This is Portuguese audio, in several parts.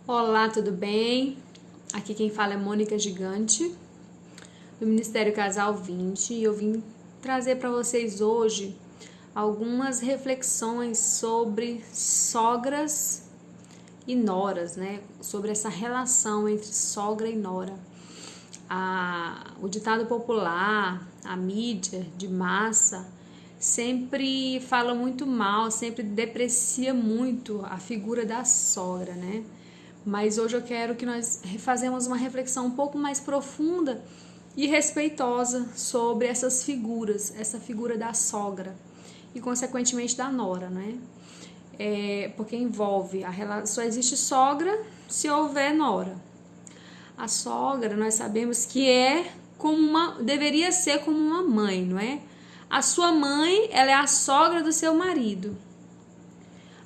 Olá, tudo bem? Aqui quem fala é Mônica Gigante, do Ministério Casal 20, e eu vim trazer para vocês hoje algumas reflexões sobre sogras e noras, né? Sobre essa relação entre sogra e nora. O ditado popular, a mídia de massa, sempre fala muito mal, sempre deprecia muito a figura da sogra, né? Mas hoje eu quero que nós fazemos uma reflexão um pouco mais profunda e respeitosa sobre essas figuras, essa figura da sogra e consequentemente da nora, né? Porque envolve só existe sogra se houver nora. A sogra, nós sabemos que deveria ser como uma mãe, não é? A sua mãe, ela é a sogra do seu marido.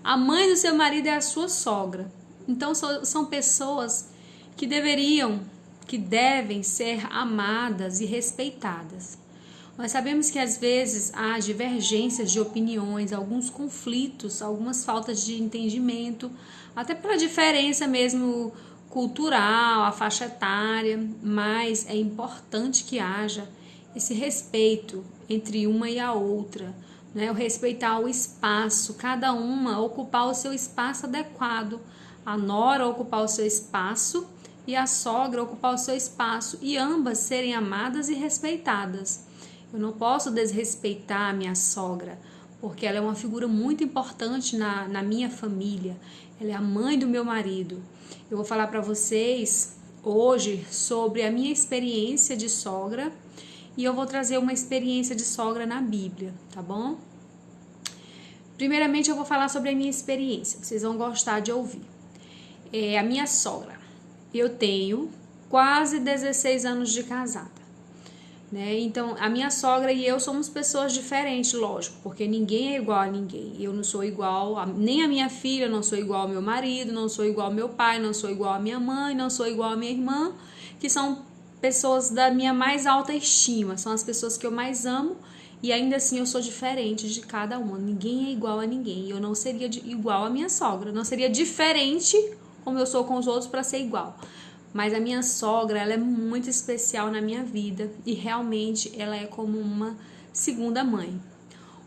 A mãe do seu marido é a sua sogra. Então são pessoas que devem ser amadas e respeitadas. Nós sabemos que às vezes há divergências de opiniões, alguns conflitos, algumas faltas de entendimento, até pela diferença mesmo cultural, a faixa etária, mas é importante que haja esse respeito entre uma e a outra, né? O respeitar o espaço, cada uma ocupar o seu espaço adequado, a nora ocupar o seu espaço e a sogra ocupar o seu espaço, e ambas serem amadas e respeitadas. Eu não posso desrespeitar a minha sogra, porque ela é uma figura muito importante na minha família. Ela é a mãe do meu marido. Eu vou falar para vocês hoje sobre a minha experiência de sogra, e eu vou trazer uma experiência de sogra na Bíblia, tá bom? Primeiramente eu vou falar sobre a minha experiência, vocês vão gostar de ouvir. A minha sogra, eu tenho quase 16 anos de casada, né? Então a minha sogra e eu somos pessoas diferentes, lógico, porque ninguém é igual a ninguém. Eu não sou igual nem a minha filha, não sou igual ao meu marido, não sou igual ao meu pai, não sou igual à minha mãe, não sou igual à minha irmã, que são pessoas da minha mais alta estima, são as pessoas que eu mais amo, e ainda assim eu sou diferente de cada uma. Ninguém é igual a ninguém. Eu não seria igual à minha sogra, não seria diferente como eu sou com os outros para ser igual. Mas a minha sogra, ela é muito especial na minha vida, e realmente ela é como uma segunda mãe.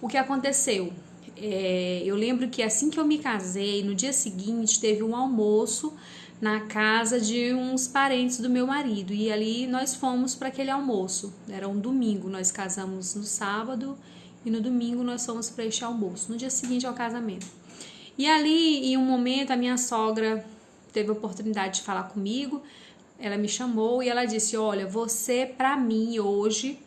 O que aconteceu? Eu lembro que assim que eu me casei, no dia seguinte teve um almoço na casa de uns parentes do meu marido, e ali nós fomos para aquele almoço. Era um domingo, nós casamos no sábado e no domingo nós fomos para este almoço, no dia seguinte ao casamento. E ali, em um momento, a minha sogra teve a oportunidade de falar comigo. Ela me chamou e ela disse: olha, você para mim hoje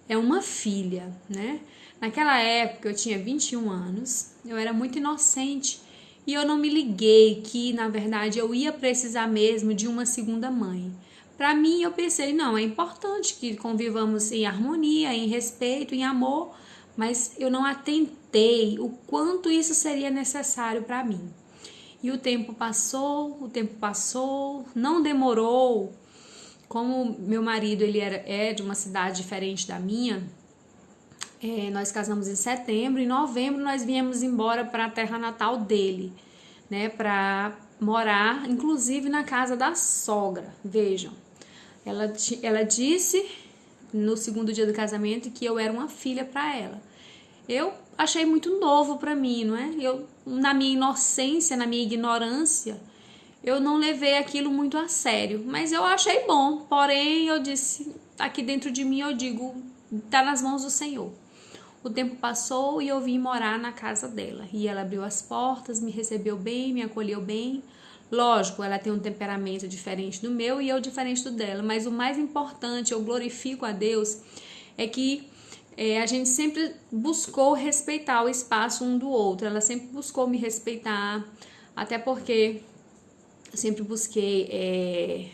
é uma filha, né? Naquela época eu tinha 21 anos, eu era muito inocente e eu não me liguei que na verdade eu ia precisar mesmo de uma segunda mãe. Para mim, eu pensei, não, é importante que convivamos em harmonia, em respeito, em amor, mas eu não atentei o quanto isso seria necessário para mim. E o tempo passou, não demorou. Como meu marido ele é de uma cidade diferente da minha, nós casamos em setembro, em novembro nós viemos embora para a terra natal dele, né, para morar, inclusive na casa da sogra. Vejam, ela disse no segundo dia do casamento que eu era uma filha para ela. Eu achei muito novo para mim, não é? Eu, na minha inocência, na minha ignorância, eu não levei aquilo muito a sério, mas eu achei bom. Porém, eu disse, aqui dentro de mim eu digo, tá nas mãos do Senhor. O tempo passou e eu vim morar na casa dela, e ela abriu as portas, me recebeu bem, me acolheu bem. Lógico, ela tem um temperamento diferente do meu e eu diferente do dela, mas o mais importante, eu glorifico a Deus, é que a gente sempre buscou respeitar o espaço um do outro. Ela sempre buscou me respeitar, até porque eu sempre busquei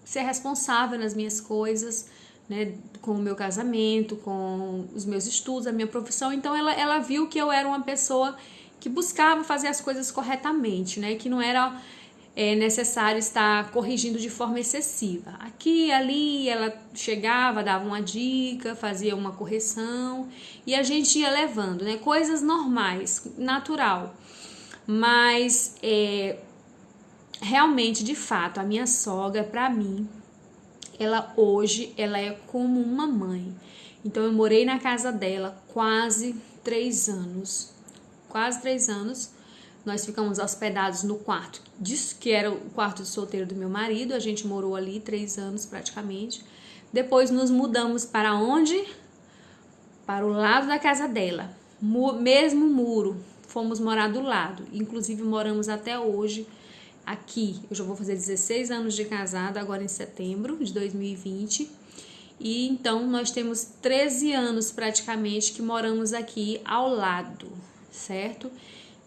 ser responsável nas minhas coisas, né, com o meu casamento, com os meus estudos, a minha profissão. Então ela viu que eu era uma pessoa que buscava fazer as coisas corretamente, né, que não era necessário estar corrigindo de forma excessiva. Aqui e ali ela chegava, dava uma dica, fazia uma correção e a gente ia levando, né? Coisas normais, natural. Mas realmente, de fato, a minha sogra, para mim, hoje ela é como uma mãe. Então eu morei na casa dela quase 3 anos. Quase 3 anos. Nós ficamos hospedados no quarto, que era o quarto de solteiro do meu marido. A gente morou ali 3 anos praticamente. Depois nos mudamos para onde? Para o lado da casa dela. Mesmo muro. Fomos morar do lado. Inclusive moramos até hoje aqui. Eu já vou fazer 16 anos de casada agora em setembro de 2020. E então nós temos 13 anos praticamente que moramos aqui ao lado, certo?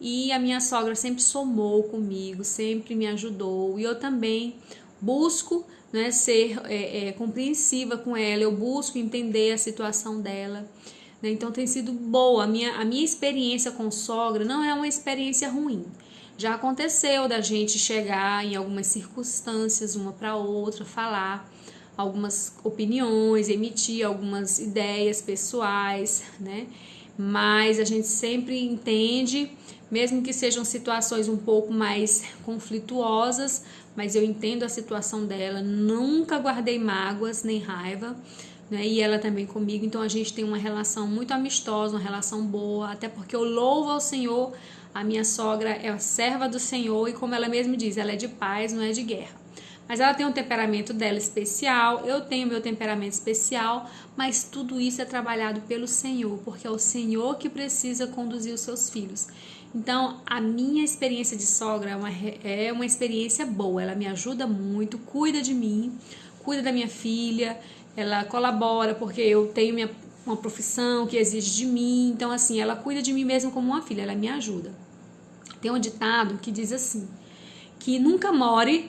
E a minha sogra sempre somou comigo, sempre me ajudou. E eu também busco, né, ser compreensiva com ela, eu busco entender a situação dela. Né? Então tem sido boa. A minha experiência com sogra não é uma experiência ruim. Já aconteceu da gente chegar em algumas circunstâncias, uma para outra, falar algumas opiniões, emitir algumas ideias pessoais, né? Mas a gente sempre entende, mesmo que sejam situações um pouco mais conflituosas, mas eu entendo a situação dela, nunca guardei mágoas nem raiva, né? E ela também comigo, então a gente tem uma relação muito amistosa, uma relação boa, até porque eu louvo ao Senhor. A minha sogra é a serva do Senhor e, como ela mesma diz, ela é de paz, não é de guerra. Mas ela tem um temperamento dela especial, eu tenho meu temperamento especial, mas tudo isso é trabalhado pelo Senhor, porque é o Senhor que precisa conduzir os seus filhos. Então, a minha experiência de sogra é uma experiência boa, ela me ajuda muito, cuida de mim, cuida da minha filha, ela colabora porque eu tenho uma profissão que exige de mim, então assim, ela cuida de mim mesmo como uma filha, ela me ajuda. Tem um ditado que diz assim, que nunca more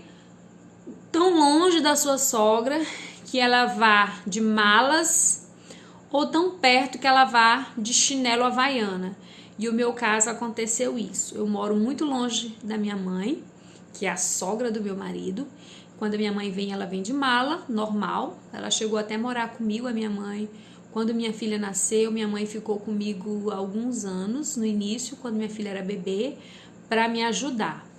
tão longe da sua sogra que ela vá de malas ou tão perto que ela vá de chinelo havaiana. E o meu caso aconteceu isso. Eu moro muito longe da minha mãe, que é a sogra do meu marido. Quando a minha mãe vem, ela vem de mala, normal. Ela chegou até a morar comigo, a minha mãe. Quando minha filha nasceu, minha mãe ficou comigo alguns anos, no início, quando minha filha era bebê, para me ajudar.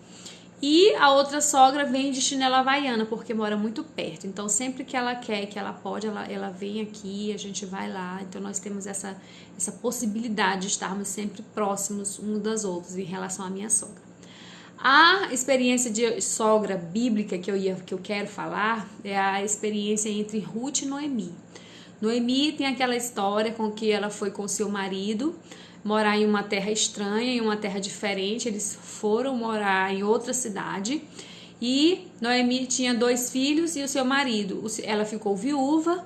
E a outra sogra vem de chinela havaiana, porque mora muito perto. Então, sempre que ela quer, que ela pode, ela vem aqui, a gente vai lá. Então, nós temos essa possibilidade de estarmos sempre próximos uns das outras em relação à minha sogra. A experiência de sogra bíblica que eu quero falar é a experiência entre Ruth e Noemi. Noemi tem aquela história com que ela foi com seu marido morar em uma terra estranha, em uma terra diferente. Eles foram morar em outra cidade e Noemi tinha 2 filhos e o seu marido. Ela ficou viúva.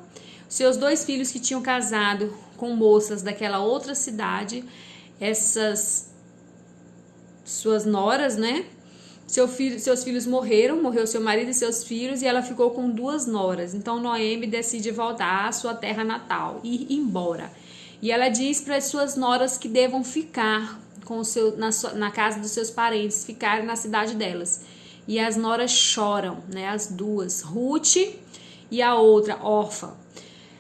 Seus 2 filhos que tinham casado com moças daquela outra cidade, essas suas noras, né? Seus filhos morreu seu marido e seus filhos, e ela ficou com 2 noras. Então Noemi decide voltar à sua terra natal e ir embora. E ela diz para as suas noras que devam ficar na casa dos seus parentes, ficarem na cidade delas. E as noras choram, né? As 2, Ruth e a outra, Orfa,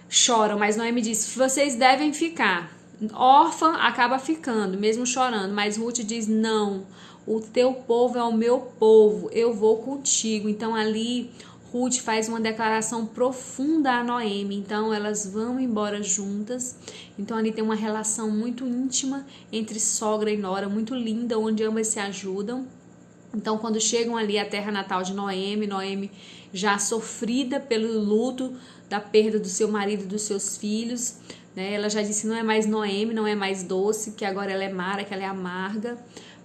choram. Mas Noemi diz: vocês devem ficar. Orfa acaba ficando, mesmo chorando. Mas Ruth diz: não, o teu povo é o meu povo, eu vou contigo. Então ali Ruth faz uma declaração profunda a Noemi, então elas vão embora juntas. Então ali tem uma relação muito íntima entre sogra e nora, muito linda, onde ambas se ajudam. Então quando chegam ali à terra natal de Noemi já sofrida pelo luto da perda do seu marido e dos seus filhos, né? Ela já disse: não é mais Noemi, não é mais doce, que agora ela é Mara, que ela é amarga.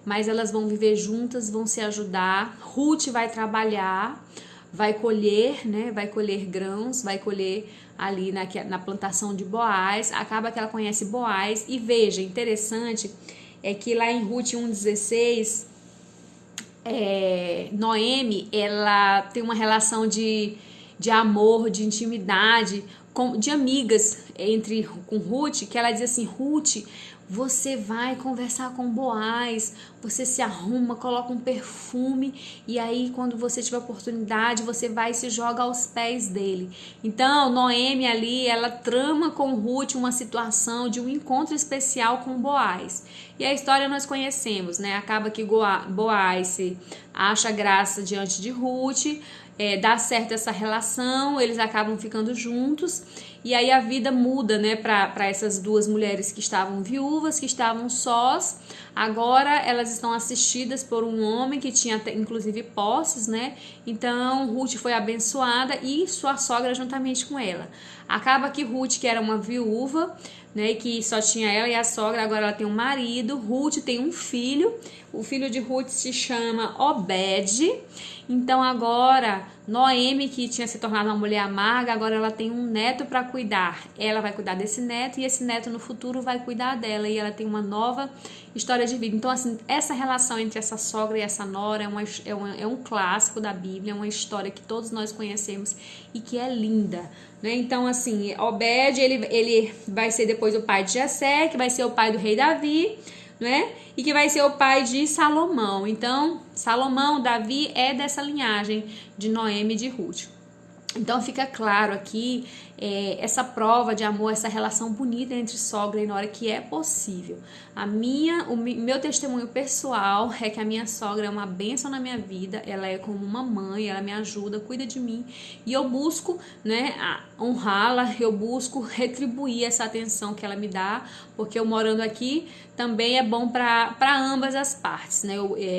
Mas elas vão viver juntas, vão se ajudar. Ruth vai trabalhar, vai colher, né? Vai colher grãos, vai colher ali na plantação de Boaz. Acaba que ela conhece Boaz. E veja, interessante é que lá em Ruth 1,16, Noemi, ela tem uma relação de amor, de intimidade, de amigas com Ruth, que ela diz assim: Ruth, você vai conversar com Boaz, você se arruma, coloca um perfume e aí quando você tiver oportunidade, você vai e se joga aos pés dele. Então, Noemi ali, ela trama com Ruth uma situação de um encontro especial com Boaz. E a história nós conhecemos, né? Acaba que Boaz acha graça diante de Ruth, dá certo essa relação, eles acabam ficando juntos e aí a vida muda, né, para essas duas mulheres que estavam viúvas, que estavam sós. Agora elas estão assistidas por um homem que tinha inclusive posses, né? Então Ruth foi abençoada e sua sogra juntamente com ela. Acaba que Ruth, que era uma viúva, né, que só tinha ela e a sogra, agora ela tem um marido. Ruth tem um filho, o filho de Ruth se chama Obed. Então agora Noemi, que tinha se tornado uma mulher amarga, agora ela tem um neto para cuidar. Ela vai cuidar desse neto e esse neto no futuro vai cuidar dela e ela tem uma nova história de vida. Então assim, essa relação entre essa sogra e essa nora é um clássico da Bíblia, é uma história que todos nós conhecemos e que é linda, né? Então assim, Obed, ele vai ser depois o pai de Jessé, que vai ser o pai do rei Davi, né? E que vai ser o pai de Salomão. Então, Salomão, Davi é dessa linhagem de Noemi e de Ruth. Então fica claro aqui essa prova de amor, essa relação bonita entre sogra e nora que é possível. O meu testemunho pessoal é que a minha sogra é uma bênção na minha vida, ela é como uma mãe, ela me ajuda, cuida de mim e eu busco, né, honrá-la, eu busco retribuir essa atenção que ela me dá, porque eu morando aqui também é bom para ambas as partes, né?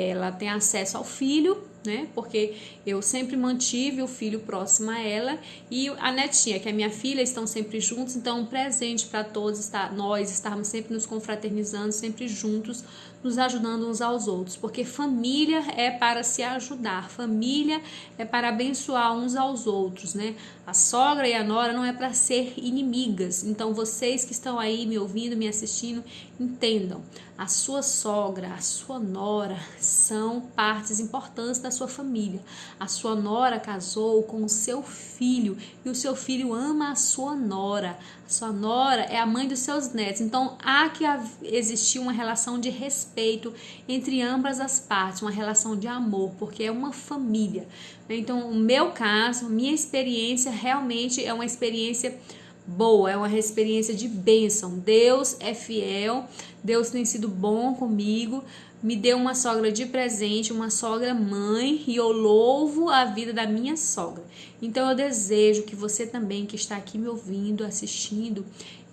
Ela tem acesso ao filho, né? Porque eu sempre mantive o filho próximo a ela e a netinha, que é minha filha, estão sempre juntos. Então, um presente para todos, nós estarmos sempre nos confraternizando, sempre juntos, nos ajudando uns aos outros, porque família é para se ajudar, família é para abençoar uns aos outros, né? A sogra e a nora não é para ser inimigas. Então, vocês que estão aí me ouvindo, me assistindo, entendam, a sua sogra, a sua nora são partes importantes da sua família. A sua nora casou com o seu filho e o seu filho ama a sua nora. A sua nora é a mãe dos seus netos. Então, há que existir uma relação de respeito entre ambas as partes, uma relação de amor, porque é uma família. Então, o meu caso, minha experiência realmente é uma experiência boa, é uma experiência de bênção. Deus é fiel, Deus tem sido bom comigo, me deu uma sogra de presente, uma sogra mãe, e eu louvo a vida da minha sogra. Então eu desejo que você também, que está aqui me ouvindo, assistindo,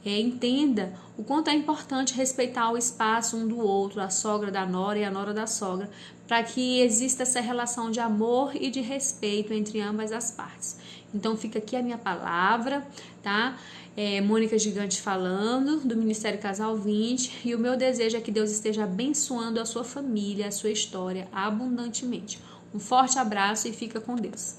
entenda o quanto é importante respeitar o espaço um do outro, a sogra da nora e a nora da sogra, para que exista essa relação de amor e de respeito entre ambas as partes. Então fica aqui a minha palavra, tá? Mônica Gigante falando, do Ministério Casal 20, e o meu desejo é que Deus esteja abençoando a sua família, a sua história abundantemente. Um forte abraço e fica com Deus.